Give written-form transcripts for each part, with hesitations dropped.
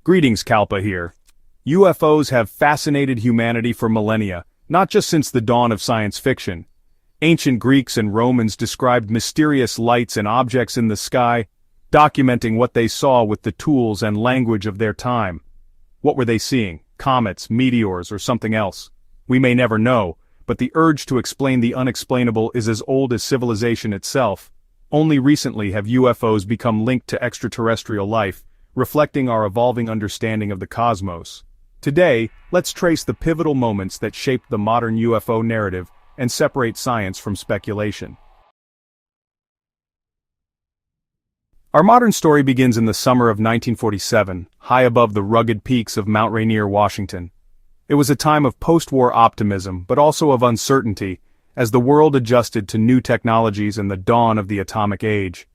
Greetings, Kalpa here. UFOs have fascinated humanity for millennia, not just since the dawn of science fiction. Ancient Greeks and Romans described mysterious lights and objects in the sky, documenting what they saw with the tools and language of their time. What were they seeing? Comets, meteors, or something else? We may never know, but the urge to explain the unexplainable is as old as civilization itself. Only recently have UFOs become linked to extraterrestrial life, reflecting our evolving understanding of the cosmos. Today, let's trace the pivotal moments that shaped the modern UFO narrative and separate science from speculation. Our modern story begins in the summer of 1947, high above the rugged peaks of Mount Rainier, Washington. It was a time of post-war optimism, but also of uncertainty, as the world adjusted to new technologies and the dawn of the atomic age.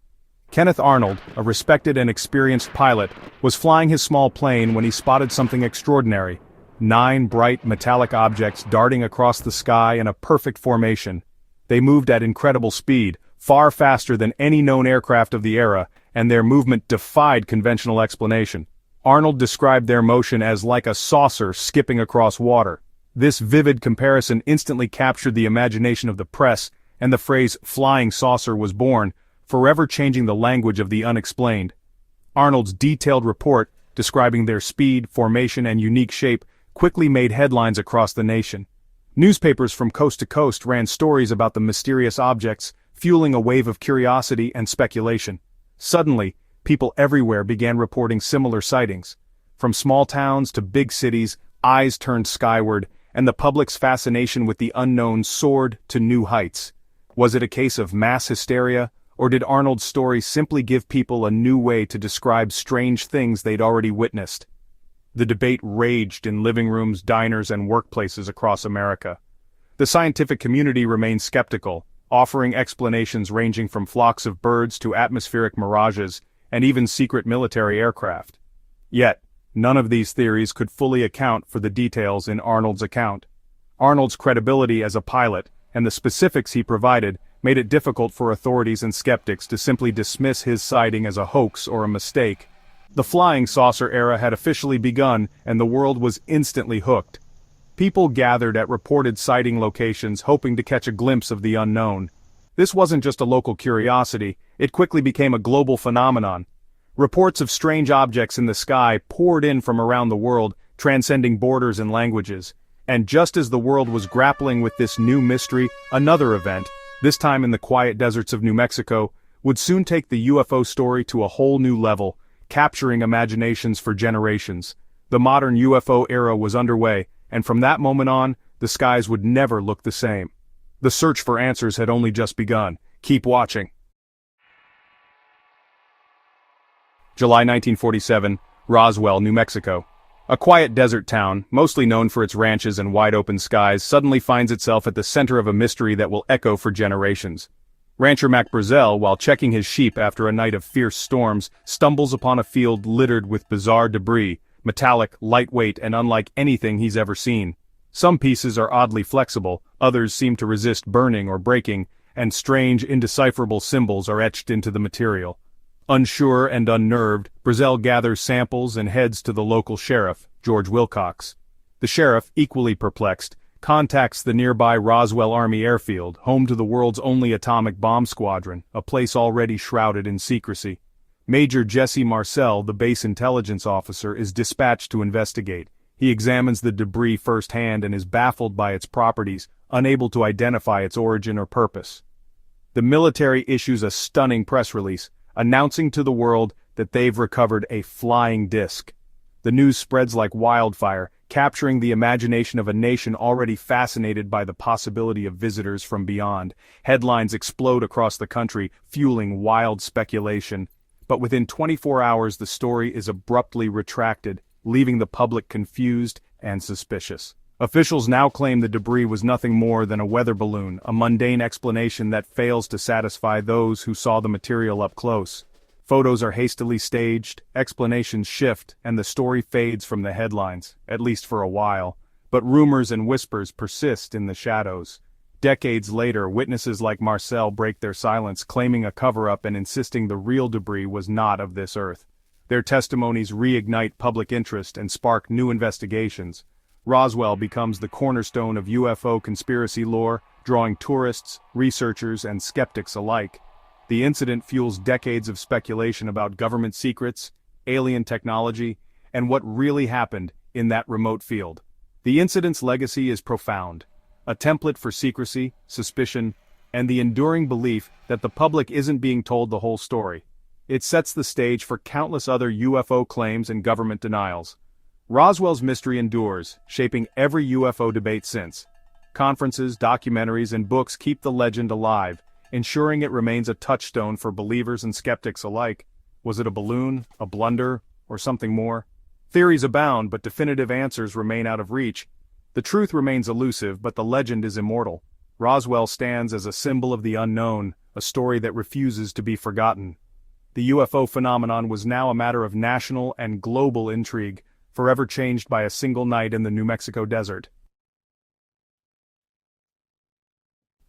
Kenneth Arnold, a respected and experienced pilot, was flying his small plane when he spotted something extraordinary. 9 bright metallic objects darting across the sky in a perfect formation. They moved at incredible speed, far faster than any known aircraft of the era, and their movement defied conventional explanation. Arnold described their motion as like a saucer skipping across water. This vivid comparison instantly captured the imagination of the press, and the phrase "flying saucer" was born, forever changing the language of the unexplained. Arnold's detailed report, describing their speed, formation, and unique shape, quickly made headlines across the nation. Newspapers from coast to coast ran stories about the mysterious objects, fueling a wave of curiosity and speculation. Suddenly, people everywhere began reporting similar sightings. From small towns to big cities, eyes turned skyward, and the public's fascination with the unknown soared to new heights. Was it a case of mass hysteria, or did Arnold's story simply give people a new way to describe strange things they'd already witnessed? The debate raged in living rooms, diners, and workplaces across America. The scientific community remained skeptical, offering explanations ranging from flocks of birds to atmospheric mirages, and even secret military aircraft. Yet, none of these theories could fully account for the details in Arnold's account. Arnold's credibility as a pilot, and the specifics he provided, made it difficult for authorities and skeptics to simply dismiss his sighting as a hoax or a mistake. The flying saucer era had officially begun, and the world was instantly hooked. People gathered at reported sighting locations hoping to catch a glimpse of the unknown. This wasn't just a local curiosity, it quickly became a global phenomenon. Reports of strange objects in the sky poured in from around the world, transcending borders and languages. And just as the world was grappling with this new mystery, another event, this time in the quiet deserts of New Mexico, would soon take the UFO story to a whole new level, capturing imaginations for generations. The modern UFO era was underway, and from that moment on, the skies would never look the same. The search for answers had only just begun. Keep watching. July 1947, Roswell, New Mexico. A quiet desert town, mostly known for its ranches and wide-open skies, suddenly finds itself at the center of a mystery that will echo for generations. Rancher Mac Brazel, while checking his sheep after a night of fierce storms, stumbles upon a field littered with bizarre debris, metallic, lightweight, and unlike anything he's ever seen. Some pieces are oddly flexible, others seem to resist burning or breaking, and strange, indecipherable symbols are etched into the material. Unsure and unnerved, Brazel gathers samples and heads to the local sheriff, George Wilcox. The sheriff, equally perplexed, contacts the nearby Roswell Army Airfield, home to the world's only atomic bomb squadron, a place already shrouded in secrecy. Major Jesse Marcel, the base intelligence officer, is dispatched to investigate. He examines the debris firsthand and is baffled by its properties, unable to identify its origin or purpose. The military issues a stunning press release, announcing to the world that they've recovered a flying disc. The news spreads like wildfire, capturing the imagination of a nation already fascinated by the possibility of visitors from beyond. Headlines explode across the country, fueling wild speculation. But within 24 hours the story is abruptly retracted, leaving the public confused and suspicious. Officials now claim the debris was nothing more than a weather balloon, a mundane explanation that fails to satisfy those who saw the material up close. Photos are hastily staged, explanations shift, and the story fades from the headlines, at least for a while. But rumors and whispers persist in the shadows. Decades later, witnesses like Marcel break their silence, claiming a cover-up and insisting the real debris was not of this earth. Their testimonies reignite public interest and spark new investigations. Roswell becomes the cornerstone of UFO conspiracy lore, drawing tourists, researchers, and skeptics alike. The incident fuels decades of speculation about government secrets, alien technology, and what really happened in that remote field. The incident's legacy is profound, a template for secrecy, suspicion, and the enduring belief that the public isn't being told the whole story. It sets the stage for countless other UFO claims and government denials. Roswell's mystery endures, shaping every UFO debate since. Conferences, documentaries, and books keep the legend alive, ensuring it remains a touchstone for believers and skeptics alike. Was it a balloon, a blunder, or something more? Theories abound, but definitive answers remain out of reach. The truth remains elusive, but the legend is immortal. Roswell stands as a symbol of the unknown, a story that refuses to be forgotten. The UFO phenomenon was now a matter of national and global intrigue, forever changed by a single night in the New Mexico desert.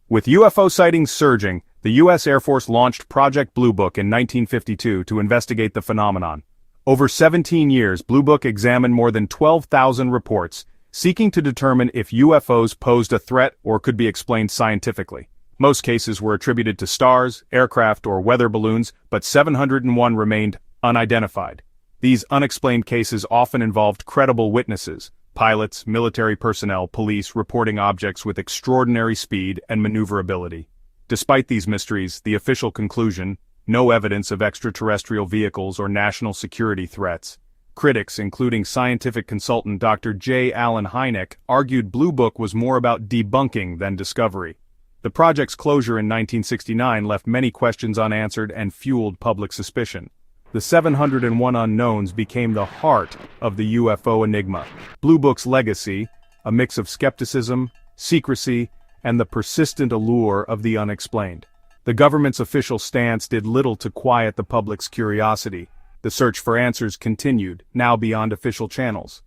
With UFO sightings surging, the U.S. Air Force launched Project Blue Book in 1952 to investigate the phenomenon. Over 17 years, Blue Book examined more than 12,000 reports, seeking to determine if UFOs posed a threat or could be explained scientifically. Most cases were attributed to stars, aircraft, or weather balloons, but 701 remained unidentified. These unexplained cases often involved credible witnesses, pilots, military personnel, police reporting objects with extraordinary speed and maneuverability. Despite these mysteries, the official conclusion, no evidence of extraterrestrial vehicles or national security threats. Critics, including scientific consultant Dr. J. Allen Hynek, argued Blue Book was more about debunking than discovery. The project's closure in 1969 left many questions unanswered and fueled public suspicion. The 701 unknowns became the heart of the UFO enigma. Blue Book's legacy, a mix of skepticism, secrecy, and the persistent allure of the unexplained. The government's official stance did little to quiet the public's curiosity. The search for answers continued, now beyond official channels.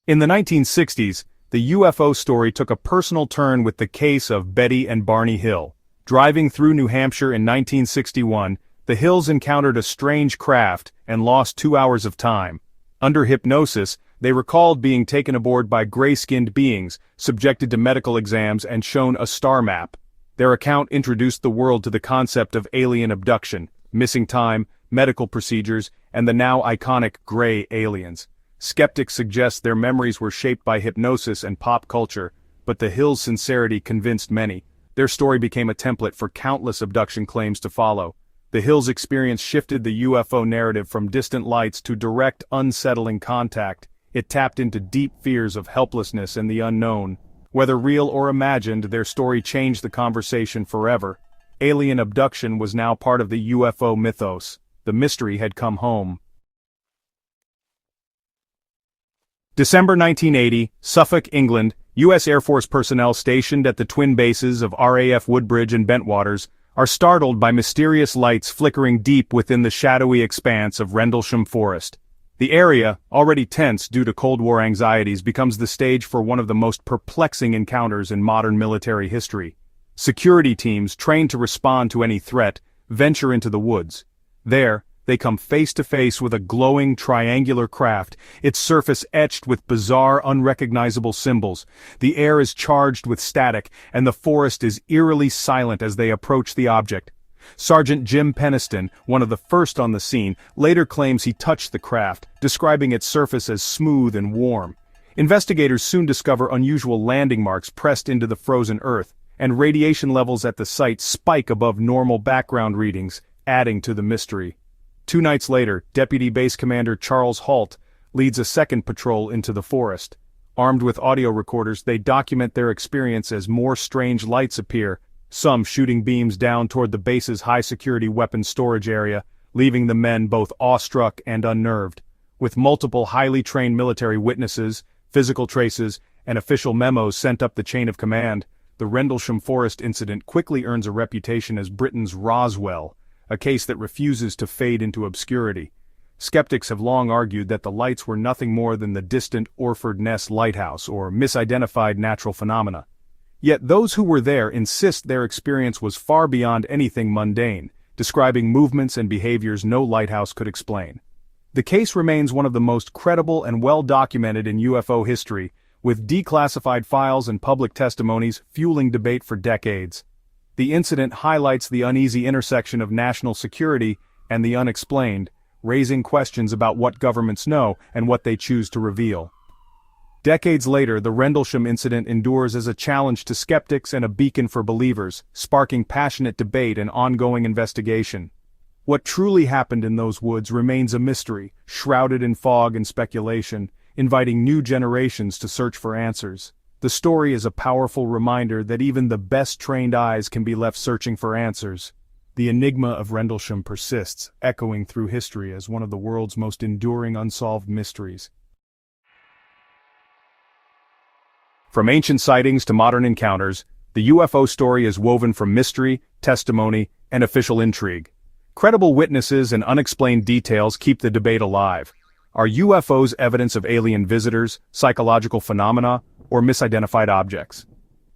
In the 1960s, the UFO story took a personal turn with the case of Betty and Barney Hill. Driving through New Hampshire in 1961, the Hills encountered a strange craft and lost 2 hours of time. Under hypnosis, they recalled being taken aboard by gray-skinned beings, subjected to medical exams and shown a star map. Their account introduced the world to the concept of alien abduction, missing time, medical procedures, and the now iconic gray aliens. Skeptics suggest their memories were shaped by hypnosis and pop culture, but the Hills' sincerity convinced many. Their story became a template for countless abduction claims to follow. The Hills' experience shifted the UFO narrative from distant lights to direct, unsettling contact. It tapped into deep fears of helplessness and the unknown. Whether real or imagined, their story changed the conversation forever. Alien abduction was now part of the UFO mythos. The mystery had come home. December 1980, Suffolk, England, U.S. Air Force personnel stationed at the twin bases of RAF Woodbridge and Bentwaters are startled by mysterious lights flickering deep within the shadowy expanse of Rendlesham Forest. The area, already tense due to Cold War anxieties, becomes the stage for one of the most perplexing encounters in modern military history. Security teams, trained to respond to any threat, venture into the woods. There, they come face to face with a glowing triangular craft, its surface etched with bizarre, unrecognizable symbols. The air is charged with static, and the forest is eerily silent as they approach the object. Sergeant Jim Peniston, one of the first on the scene, later claims he touched the craft, describing its surface as smooth and warm. Investigators soon discover unusual landing marks pressed into the frozen earth, and radiation levels at the site spike above normal background readings, adding to the mystery. 2 nights later, Deputy Base Commander Charles Halt leads a second patrol into the forest. Armed with audio recorders, they document their experience as more strange lights appear, some shooting beams down toward the base's high-security weapons storage area, leaving the men both awestruck and unnerved. With multiple highly trained military witnesses, physical traces, and official memos sent up the chain of command, the Rendlesham Forest incident quickly earns a reputation as Britain's Roswell, a case that refuses to fade into obscurity. Skeptics have long argued that the lights were nothing more than the distant Orford Ness Lighthouse or misidentified natural phenomena. Yet those who were there insist their experience was far beyond anything mundane, describing movements and behaviors no lighthouse could explain. The case remains one of the most credible and well-documented in UFO history, with declassified files and public testimonies fueling debate for decades. The incident highlights the uneasy intersection of national security and the unexplained, raising questions about what governments know and what they choose to reveal. Decades later, the Rendlesham incident endures as a challenge to skeptics and a beacon for believers, sparking passionate debate and ongoing investigation. What truly happened in those woods remains a mystery, shrouded in fog and speculation, inviting new generations to search for answers. The story is a powerful reminder that even the best-trained eyes can be left searching for answers. The enigma of Rendlesham persists, echoing through history as one of the world's most enduring unsolved mysteries. From ancient sightings to modern encounters, the UFO story is woven from mystery, testimony, and official intrigue. Credible witnesses and unexplained details keep the debate alive. Are UFOs evidence of alien visitors, psychological phenomena, or misidentified objects?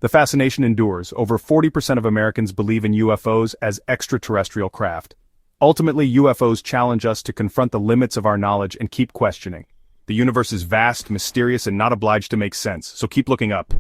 The fascination endures. Over 40% of Americans believe in UFOs as extraterrestrial craft. Ultimately, UFOs challenge us to confront the limits of our knowledge and keep questioning. The universe is vast, mysterious, and not obliged to make sense, so keep looking up.